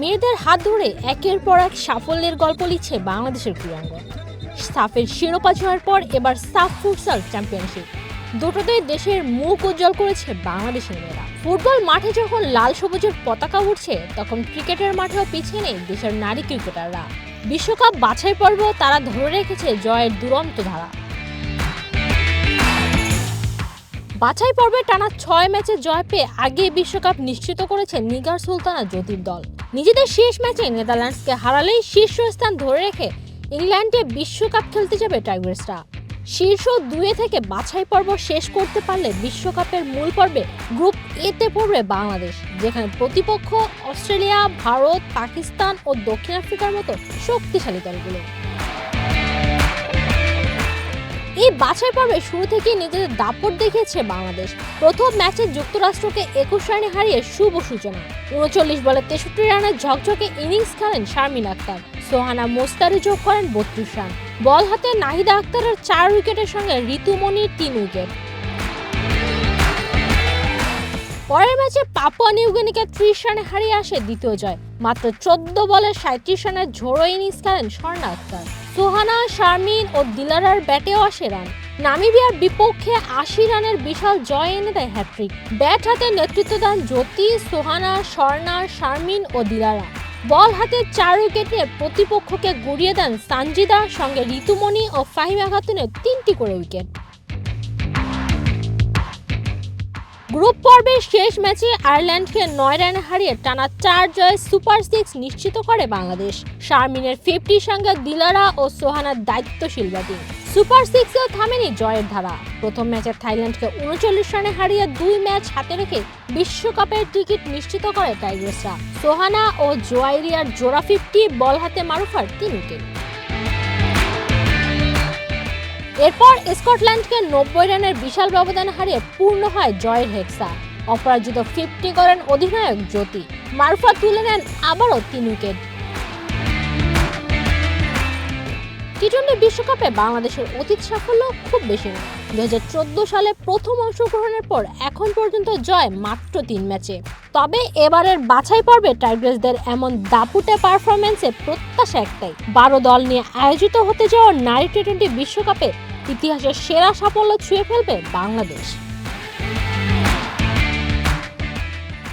মেয়েদের হাত ধরে একের পর এক সাফল্যের গল্প লিখছে বাংলাদেশের ক্রীড়াঙ্গন। সাফের শিরোপা জয়ের পর এবার সাফ ফুটসাল চ্যাম্পিয়নশিপ দুটোতেই দেশের মুখ উজ্জ্বল করেছে বাংলাদেশের মেয়েরা। ফুটবল মাঠে যখন লাল সবুজের পতাকা উঠছে, তখন ক্রিকেটের মাঠেও পিছিয়ে নেই দেশের নারী ক্রিকেটাররা। বিশ্বকাপ বাছাই পর্ব তারা ধরে রেখেছে জয়ের দুরন্ত ধারা। বাছাই পর্বে টানা 6 ম্যাচে জয় পেয়ে আগে বিশ্বকাপ নিশ্চিত করেছে নিগার সুলতানা জ্যোতির দল। নিজেদের শেষ ম্যাচে নেদারল্যান্ডসকে হারালেই শীর্ষস্থান ধরে রেখে ইংল্যান্ডে বিশ্বকাপ খেলতে যাবে টাইগার্সরা। শীর্ষ 2 থেকে বাছাই পর্ব শেষ করতে পারলে বিশ্বকাপের মূল পর্বে গ্রুপ এতে পড়বে বাংলাদেশ, যেখানে প্রতিপক্ষ অস্ট্রেলিয়া, ভারত, পাকিস্তান ও দক্ষিণ আফ্রিকার মতো শক্তিশালী দলগুলো। এই বাছাই পর্বে শুরু থেকেই নিজেদের দাপট দেখিয়েছে বাংলাদেশ। প্রথম ম্যাচে যুক্তরাষ্ট্রকে 21 রানে হারিয়ে শুভ সূচনা। 39 বলে 63 রানের ঝকঝকে ইনিংস খেলেন শারমিন আক্তার। সোহানা মোস্তারি যোগ করেন 32 রান। বল হাতে নাহিদা আক্তারের 4 উইকেটের সঙ্গে ঋতুমণির 3 উইকেট। পরের ম্যাচে পাপুয়া নিউগিনিকে 30 রানে হারিয়ে আসে দ্বিতীয় জয়। মাত্র 14 বলে 37 রানের ঝোড়ো ইনিংস খেলেন স্বর্ণা আক্তার। সোহানা, শারমিন ও দিলারার ব্যাটেও আসে রান। নামিবিয়ার বিপক্ষে 80 রানের বিশাল জয় এনে দেয় হ্যাট্রিক। ব্যাট হাতে নেতৃত্ব দেন জ্যোতি, সোহানা, স্বর্ণা, শারমিন ও দিলারা। বল হাতে 4 উইকেট নিয়ে প্রতিপক্ষকে গুড়িয়ে দেন সানজিদা, সঙ্গে ঋতুমণি ও ফাহিমা খাতুনের 3টি করে উইকেট। গ্রুপ পর্বের শেষ ম্যাচে আয়ারল্যান্ডকে 9 রানে হারিয়ে টানা 4 জয়ে সুপার 6 নিশ্চিত করে বাংলাদেশ। শারমিনের 50 সঙ্গে দিলারা ও সোহানার দায়িত্বশীল ব্যাটিং। সুপার 6-এও থামেনি জয়ের ধারা। প্রথম ম্যাচে থাইল্যান্ডকে 39 রানে হারিয়ে 2 ম্যাচ হাতে রেখে বিশ্বকাপের টিকিট নিশ্চিত করে টাইগার্সরা। সোহানা ও জোয়াইরিয়ার জোড়া 50, বল হাতে মারুফার 3 উইকেট। এরপর স্কটল্যান্ডকে 90 রানের বিশাল ব্যবধানে হারিয়ে পূর্ণ হয় জয়ের হেক্সা। অপরাজিত 50 করেন অধিনায়ক জ্যোতি। মারুফা তুলে নেন আবারও 3 উইকেট। টি-20 বিশ্বকাপে বাংলাদেশের অতীত সাফল্য খুব বেশি নয়। 2014 সালে প্রথম অংশগ্রহণের পর এখন পর্যন্ত জয় মাত্র 3 ম্যাচে। তবে এবারের বাছাই পর্বে টাইগার্সদের এমন দাপুটে পারফরম্যান্সে প্রত্যাশা একটাই, 12 দল নিয়ে আয়োজিত হতে যাওয়া নারী টি-20 বিশ্বকাপে ইতিহাসের সেরা সাফল্য ছুঁয়ে ফেলবে বাংলাদেশ।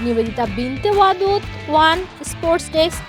নিবেদিতা বিনতে ওয়াদুদ, ওয়ান স্পোর্টস ডেস্ক।